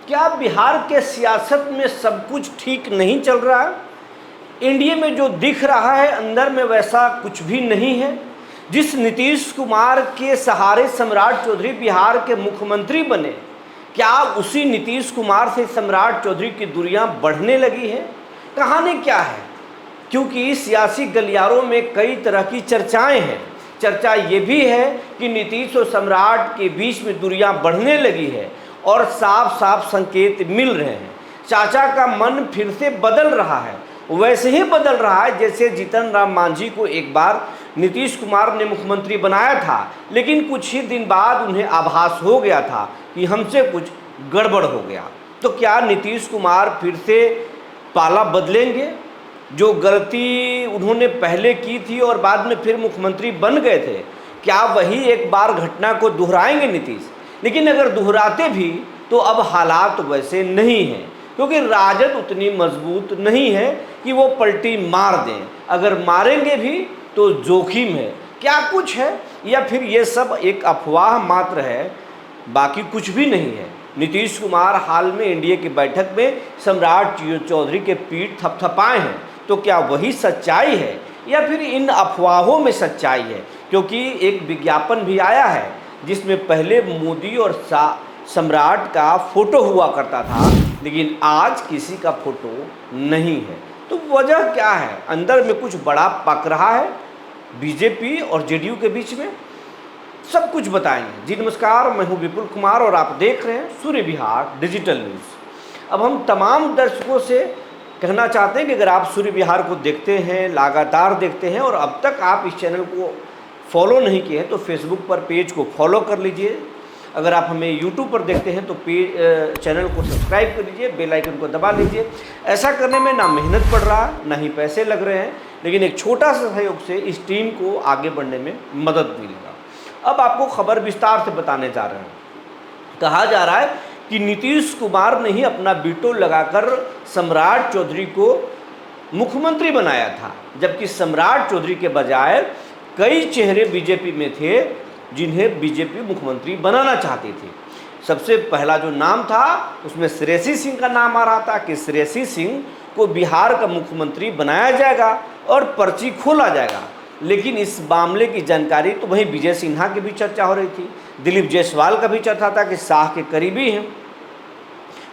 क्या बिहार के सियासत में सब कुछ ठीक नहीं चल रहा है? एनडीए में जो दिख रहा है अंदर में वैसा कुछ भी नहीं है। जिस नीतीश कुमार के सहारे सम्राट चौधरी बिहार के मुख्यमंत्री बने, क्या उसी नीतीश कुमार से सम्राट चौधरी की दूरियां बढ़ने लगी है? कहानी क्या है? क्योंकि सियासी गलियारों में कई तरह की चर्चाएं हैं। चर्चा ये भी है कि नीतीश और सम्राट के बीच में दूरियां बढ़ने लगी है और साफ साफ संकेत मिल रहे हैं। चाचा का मन फिर से बदल रहा है, वैसे ही बदल रहा है जैसे जीतन राम मांझी को एक बार नीतीश कुमार ने मुख्यमंत्री बनाया था, लेकिन कुछ ही दिन बाद उन्हें आभास हो गया था कि हमसे कुछ गड़बड़ हो गया। तो क्या नीतीश कुमार फिर से पाला बदलेंगे? जो गलती उन्होंने पहले की थी और बाद में फिर मुख्यमंत्री बन गए थे, क्या वही एक बार घटना को दोहराएंगे नीतीश? लेकिन अगर दोहराते भी तो अब हालात वैसे नहीं हैं, क्योंकि राजद उतनी मजबूत नहीं है कि वो पलटी मार दें। अगर मारेंगे भी तो जोखिम है। क्या कुछ है या फिर ये सब एक अफवाह मात्र है, बाकी कुछ भी नहीं है? नीतीश कुमार हाल में एनडीए की बैठक में सम्राट चौधरी के पीठ थपथपाए हैं, तो क्या वही सच्चाई है या फिर इन अफवाहों में सच्चाई है? क्योंकि एक विज्ञापन भी आया है जिसमें पहले मोदी और सम्राट का फोटो हुआ करता था, लेकिन आज किसी का फोटो नहीं है। तो वजह क्या है? अंदर में कुछ बड़ा पक रहा है बीजेपी और जेडीयू के बीच में? सब कुछ बताएंगे। जी नमस्कार, मैं हूं विपुल कुमार और आप देख रहे हैं सूर्य विहार डिजिटल न्यूज़। अब हम तमाम दर्शकों से कहना चाहते हैं कि अगर आप सूर्य विहार को देखते हैं, लगातार देखते हैं और अब तक आप इस चैनल को फॉलो नहीं किए हैं तो फेसबुक पर पेज को फॉलो कर लीजिए। अगर आप हमें यूट्यूब पर देखते हैं तो चैनल को सब्सक्राइब कर लीजिए, बेल आइकन को दबा लीजिए। ऐसा करने में ना मेहनत पड़ रहा है, ना ही पैसे लग रहे हैं, लेकिन एक छोटा सा सहयोग से इस टीम को आगे बढ़ने में मदद मिलेगा। अब आपको खबर विस्तार से बताने जा रहे हैं। कहा जा रहा है कि नीतीश कुमार ने ही अपना वीटो लगाकर सम्राट चौधरी को मुख्यमंत्री बनाया था, जबकि सम्राट चौधरी के बजाय कई चेहरे बीजेपी में थे जिन्हें बीजेपी मुख्यमंत्री बनाना चाहती थी। सबसे पहला जो नाम था उसमें श्रेयसी सिंह का नाम आ रहा था कि श्रेयसी सिंह को बिहार का मुख्यमंत्री बनाया जाएगा और पर्ची खोला जाएगा। लेकिन इस मामले की जानकारी तो वहीं विजय सिन्हा की भी चर्चा हो रही थी, दिलीप जायसवाल का भी चर्चा था कि शाह के करीबी हैं।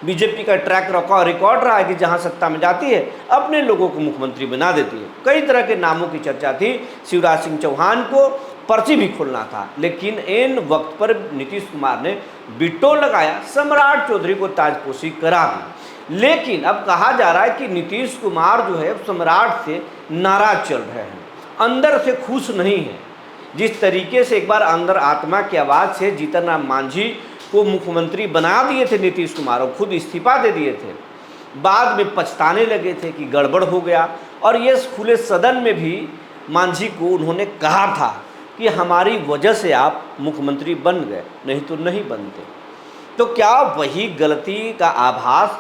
बीजेपी का ट्रैक रिकॉर्ड रहा है कि जहां सत्ता में जाती है अपने लोगों को मुख्यमंत्री बना देती है। कई तरह के नामों की चर्चा थी। शिवराज सिंह चौहान को पर्ची भी खोलना था, लेकिन एन वक्त पर नीतीश कुमार ने वीटो लगाया, सम्राट चौधरी को ताजपोशी करा दी। लेकिन अब कहा जा रहा है कि नीतीश कुमार जो है सम्राट से नाराज चल रहे हैं, अंदर से खुश नहीं है। जिस तरीके से एक बार अंदर आत्मा की आवाज़ से जीतन राम मांझी को मुख्यमंत्री बना दिए थे नीतीश कुमार और खुद इस्तीफा दे दिए थे, बाद में पछताने लगे थे कि गड़बड़ हो गया। और ये खुले सदन में भी मांझी को उन्होंने कहा था कि हमारी वजह से आप मुख्यमंत्री बन गए, नहीं तो नहीं बनते। तो क्या वही गलती का आभास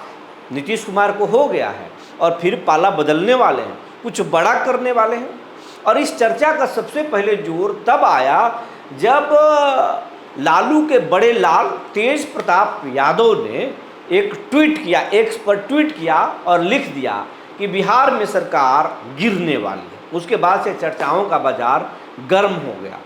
नीतीश कुमार को हो गया है और फिर पाला बदलने वाले हैं, कुछ बड़ा करने वाले हैं? और इस चर्चा का सबसे पहले जोर तब आया जब लालू के बड़े लाल तेज प्रताप यादव ने एक ट्वीट किया, एक्स पर ट्वीट किया और लिख दिया कि बिहार में सरकार गिरने वाली है। उसके बाद से चर्चाओं का बाजार गर्म हो गया।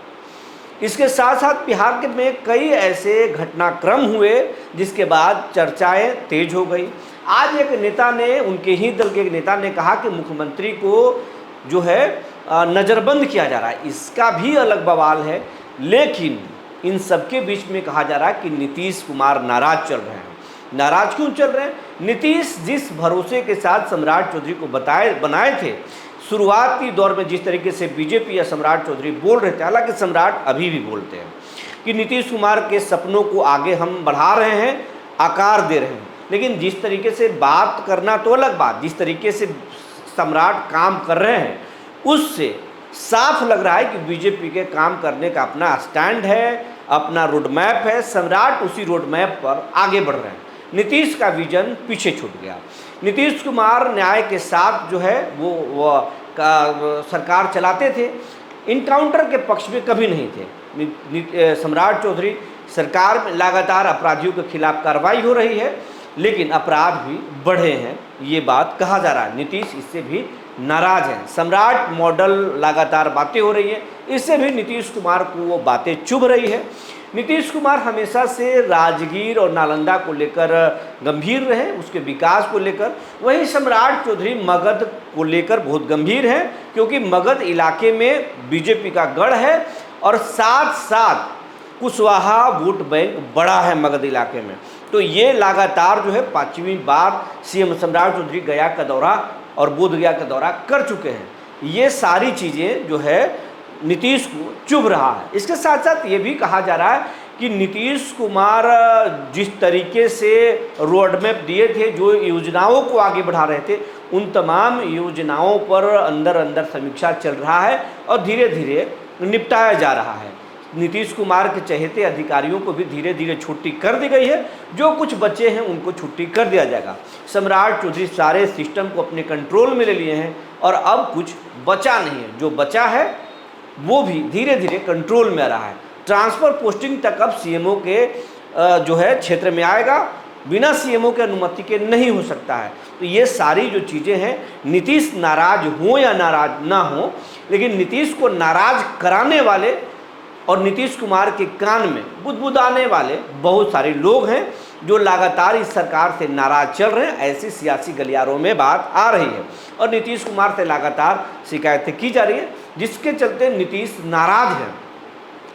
इसके साथ साथ बिहार के में कई ऐसे घटनाक्रम हुए जिसके बाद चर्चाएं तेज हो गई। आज एक नेता ने, उनके ही दल के एक नेता ने कहा कि मुख्यमंत्री को जो है नज़रबंद किया जा रहा है। इसका भी अलग बवाल है, लेकिन इन सबके बीच में कहा जा रहा है कि नीतीश कुमार नाराज चल रहे हैं। नाराज क्यों चल रहे हैं? नीतीश जिस भरोसे के साथ सम्राट चौधरी को बनाए थे, शुरुआती दौर में जिस तरीके से बीजेपी या सम्राट चौधरी बोल रहे थे, हालांकि सम्राट अभी भी बोलते हैं कि नीतीश कुमार के सपनों को आगे हम बढ़ा रहे हैं, आकार दे रहे हैं, लेकिन जिस तरीके से बात करना तो अलग बात, जिस तरीके से सम्राट काम कर रहे हैं उससे साफ लग रहा है कि बीजेपी के काम करने का अपना स्टैंड है, अपना रोड मैप है। सम्राट उसी रोड मैप पर आगे बढ़ रहे हैं। नीतीश का विजन पीछे छूट गया। नीतीश कुमार न्याय के साथ जो है वो सरकार चलाते थे, इनकाउंटर के पक्ष में कभी नहीं थे। सम्राट चौधरी सरकार में लगातार अपराधियों के खिलाफ कार्रवाई हो रही है, लेकिन अपराध भी बढ़े हैं, ये बात कहा जा रहा है। नीतीश इससे भी नाराज हैं। सम्राट मॉडल लगातार बातें हो रही है, इससे भी नीतीश कुमार को वो बातें चुभ रही है। नीतीश कुमार हमेशा से राजगीर और नालंदा को लेकर गंभीर रहे, उसके विकास को लेकर। वहीं सम्राट चौधरी मगध को लेकर बहुत गंभीर हैं, क्योंकि मगध इलाके में बीजेपी का गढ़ है और साथ साथ कुशवाहा वोट बैंक बड़ा है मगध इलाके में। तो ये लगातार जो है 5वीं बार सीएम सम्राट चौधरी गया का दौरा और बोधगया का दौरा कर चुके हैं। ये सारी चीज़ें जो है नीतीश को चुभ रहा है। इसके साथ साथ ये भी कहा जा रहा है कि नीतीश कुमार जिस तरीके से रोड मैप दिए थे, जो योजनाओं को आगे बढ़ा रहे थे, उन तमाम योजनाओं पर अंदर अंदर समीक्षा चल रहा है और धीरे धीरे निपटाया जा रहा है। नीतीश कुमार के चहेते अधिकारियों को भी धीरे धीरे छुट्टी कर दी गई है, जो कुछ बचे हैं उनको छुट्टी कर दिया जाएगा। सम्राट चौधरी सारे सिस्टम को अपने कंट्रोल में ले लिए हैं और अब कुछ बचा नहीं है, जो बचा है वो भी धीरे धीरे कंट्रोल में आ रहा है। ट्रांसफ़र पोस्टिंग तक अब सीएमओ के जो है क्षेत्र में आएगा, बिना सीएमओ के अनुमति के नहीं हो सकता है। तो ये सारी जो चीज़ें हैं, नीतीश नाराज हो या नाराज ना हो, लेकिन नीतीश को नाराज कराने वाले और नीतीश कुमार के कान में बुदबुदाने वाले बहुत सारे लोग हैं, जो लगातार इस सरकार से नाराज चल रहे हैं। ऐसी सियासी गलियारों में बात आ रही है और नीतीश कुमार से लगातार शिकायतें की जा रही है, जिसके चलते नीतीश नाराज है।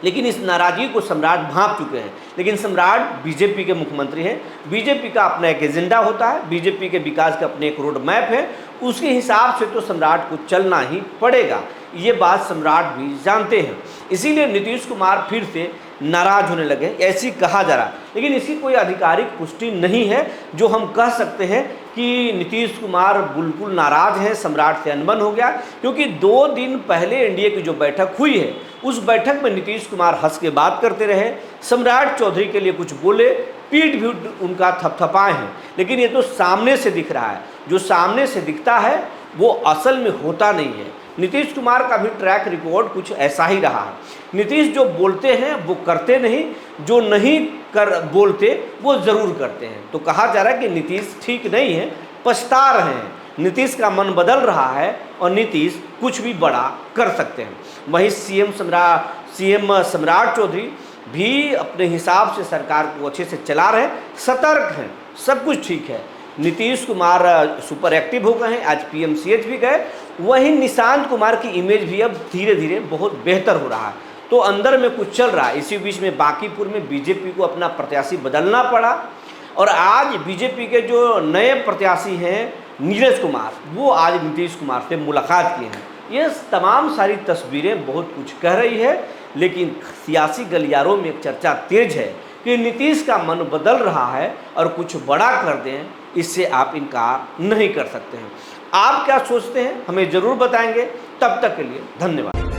लेकिन इस नाराज़गी को सम्राट भांप चुके हैं। लेकिन सम्राट बीजेपी के मुख्यमंत्री हैं, बीजेपी का अपना एक एजेंडा होता है, बीजेपी के विकास का अपने एक रोड मैप है, उसके हिसाब से तो सम्राट को चलना ही पड़ेगा। ये बात सम्राट भी जानते हैं, इसीलिए नीतीश कुमार फिर से नाराज होने लगे, ऐसी कहा जा रहा है। लेकिन इसकी कोई आधिकारिक पुष्टि नहीं है जो हम कह सकते हैं कि नीतीश कुमार बिल्कुल नाराज हैं, सम्राट से अनबन हो गया। क्योंकि 2 दिन पहले एनडीए की जो बैठक हुई है, उस बैठक में नीतीश कुमार हंस के बात करते रहे, सम्राट चौधरी के लिए कुछ बोले, पीठ भी उनका थपथपाए हैं। लेकिन ये तो सामने से दिख रहा है, जो सामने से दिखता है वो असल में होता नहीं है। नीतीश कुमार का भी ट्रैक रिकॉर्ड कुछ ऐसा ही रहा है। नीतीश जो बोलते हैं वो करते नहीं, जो नहीं कर बोलते वो ज़रूर करते हैं। तो कहा जा रहा है कि नीतीश ठीक नहीं है, पछता रहे हैं, नीतीश का मन बदल रहा है और नीतीश कुछ भी बड़ा कर सकते हैं। वहीं सीएम सम्राट चौधरी भी अपने हिसाब से सरकार को अच्छे से चला रहे हैं, सतर्क हैं, सब कुछ ठीक है। नीतीश कुमार सुपर एक्टिव हो गए हैं, आज पीएमसीएच भी गए। वहीं निशांत कुमार की इमेज भी अब धीरे धीरे बहुत बेहतर हो रहा है। तो अंदर में कुछ चल रहा है। इसी बीच में बांकीपुर में बीजेपी को अपना प्रत्याशी बदलना पड़ा और आज बीजेपी के जो नए प्रत्याशी हैं नीरज कुमार, वो आज नीतीश कुमार से मुलाकात किए हैं। ये तमाम सारी तस्वीरें बहुत कुछ कह रही है, लेकिन सियासी गलियारों में एक चर्चा तेज है कि नीतीश का मन बदल रहा है और कुछ बड़ा कर दें, इससे आप इनकार नहीं कर सकते हैं। आप क्या सोचते हैं, हमें ज़रूर बताएंगे। तब तक के लिए धन्यवाद।